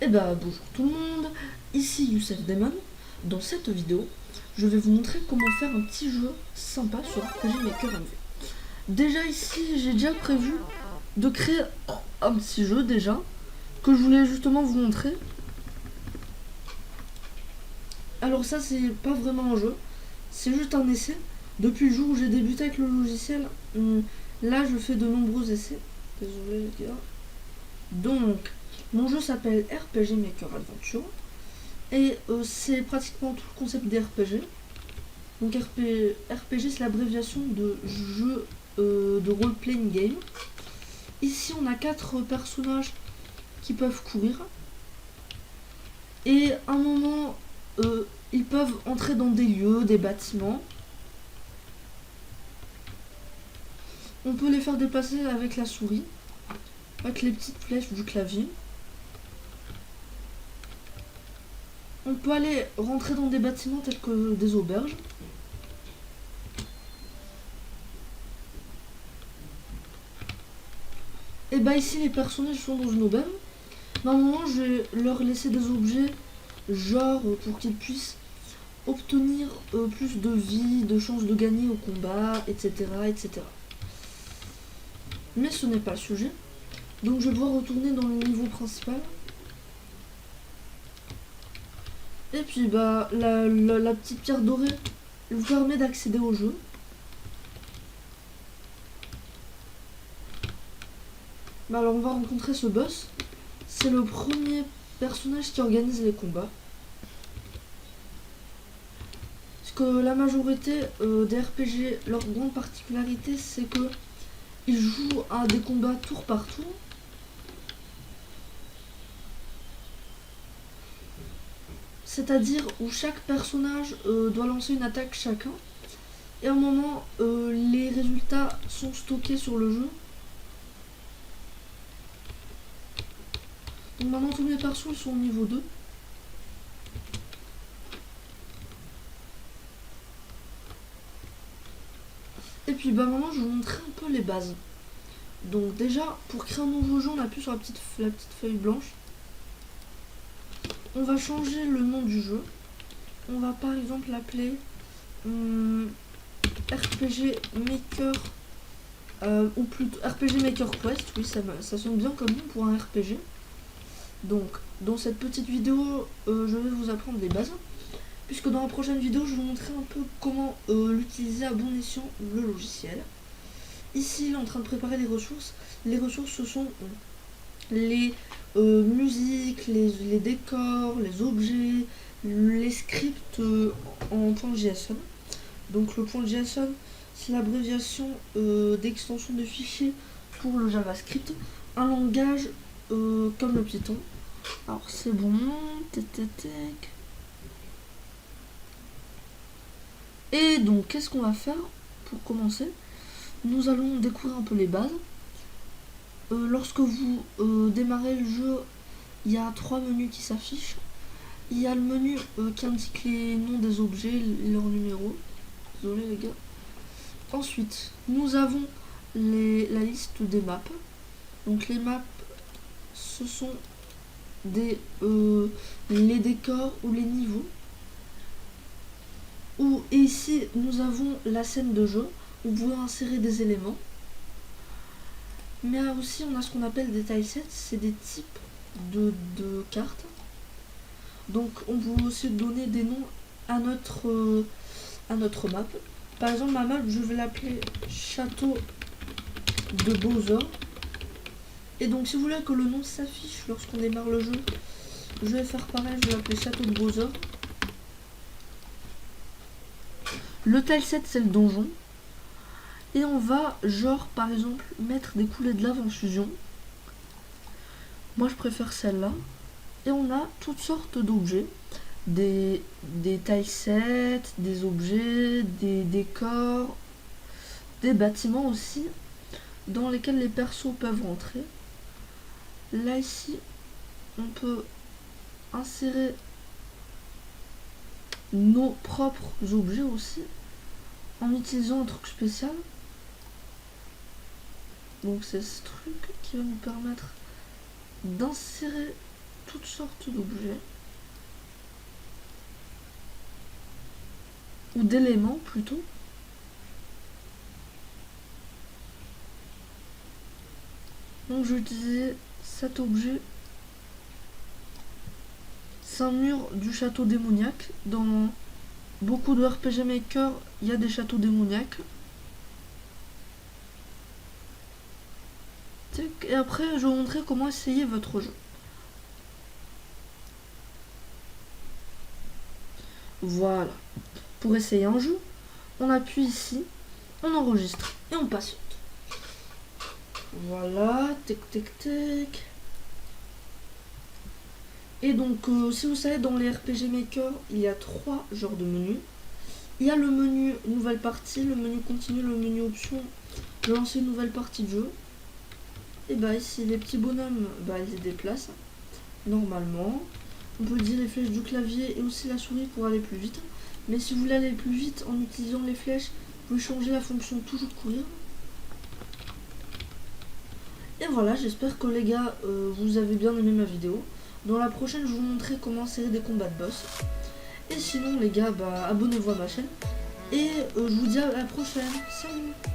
Et bah bonjour tout le monde, ici Youssef Demon. Dans cette vidéo, je vais vous montrer comment faire un petit jeu sympa sur RPG Maker MV. Déjà ici, j'ai déjà prévu de créer un petit jeu déjà, que je voulais justement vous montrer. Alors ça c'est pas vraiment un jeu, c'est juste un essai. Depuis le jour où j'ai débuté avec le logiciel, là je fais de nombreux essais. Désolé les gars. Donc, mon jeu s'appelle RPG Maker Adventure. Et c'est pratiquement tout le concept des RPG. Donc RPG c'est l'abréviation de jeu de role-playing game. Ici on a 4 personnages qui peuvent courir. Et à un moment ils peuvent entrer dans des lieux, des bâtiments. On peut les faire déplacer avec la souris, avec les petites flèches du clavier. On peut aller rentrer dans des bâtiments tels que des auberges. Et bah ici les personnages sont dans une auberge. Normalement je vais leur laisser des objets genre pour qu'ils puissent obtenir plus de vie, de chances de gagner au combat, etc. etc. Mais ce n'est pas le sujet. Donc je vais devoir retourner dans le niveau principal. Et puis bah la petite pierre dorée vous permet d'accéder au jeu. Bah alors on va rencontrer ce boss. C'est le premier personnage qui organise les combats. Parce que la majorité des RPG, leur grande particularité c'est que ils jouent à des combats tour par tour. C'est-à-dire où chaque personnage doit lancer une attaque chacun. Et à un moment, les résultats sont stockés sur le jeu. Donc maintenant tous mes persos ils sont au niveau 2. Et puis bah maintenant je vais vous montrer un peu les bases. Donc déjà pour créer un nouveau jeu on appuie sur la petite feuille blanche. On va changer le nom du jeu. On va par exemple l'appeler RPG Maker ou plutôt RPG Maker Quest. Oui ça sonne bien comme nom pour un RPG. Donc dans cette petite vidéo je vais vous apprendre les bases. Puisque dans la prochaine vidéo, je vais vous montrer un peu comment l'utiliser à bon escient le logiciel. Ici, il est en train de préparer les ressources. Les ressources, ce sont les musiques, les décors, les objets, les scripts en .json. Donc le .json, c'est l'abréviation d'extension de fichiers pour le JavaScript. Un langage comme le Python. Alors c'est bon. Et donc, qu'est-ce qu'on va faire pour commencer? Nous allons découvrir un peu les bases. Lorsque vous démarrez le jeu, il y a 3 menus qui s'affichent. Il y a le menu qui indique les noms des objets, leurs numéros. Désolé les gars. Ensuite, nous avons la liste des maps. Donc les maps, ce sont les décors ou les niveaux. Et ici nous avons la scène de jeu où vous pouvez insérer des éléments, mais aussi on a ce qu'on appelle des tilesets, c'est des types de cartes. Donc on peut aussi donner des noms à notre map. Par exemple ma map je vais l'appeler Château de Bowser. Et donc si vous voulez que le nom s'affiche lorsqu'on démarre le jeu, je vais faire pareil, je vais l'appeler Château de Bowser. Le tileset c'est le donjon. Et on va genre par exemple mettre des coulées de lave en fusion. Moi je préfère celle-là. Et on a toutes sortes d'objets. Des tilesets, des objets, des décors, des bâtiments aussi, dans lesquels les persos peuvent rentrer. Là ici, on peut insérer nos propres objets aussi, en utilisant un truc spécial. Donc c'est ce truc qui va nous permettre d'insérer toutes sortes d'objets. Ou d'éléments plutôt. Donc je vais utiliser cet objet. C'est un mur du château démoniaque. Dans beaucoup de RPG Maker, il y a des châteaux démoniaques. Et après, je vais vous montrer comment essayer votre jeu. Voilà. Pour essayer un jeu, on appuie ici, on enregistre et on patiente. Voilà, tic tic tic. Et donc, si vous savez, dans les RPG Maker, il y a 3 genres de menus. Il y a le menu nouvelle partie, le menu continu, le menu option, de lancer une nouvelle partie de jeu. Et bah ici, les petits bonhommes, bah ils se déplacent normalement. On peut utiliser les flèches du clavier et aussi la souris pour aller plus vite. Mais si vous voulez aller plus vite en utilisant les flèches, vous pouvez changer la fonction toujours de courir. Et voilà, j'espère que les gars, vous avez bien aimé ma vidéo. Dans la prochaine, je vais vous montrer comment serrer des combats de boss. Et sinon les gars, bah abonnez-vous à ma chaîne. Et je vous dis à la prochaine. Salut!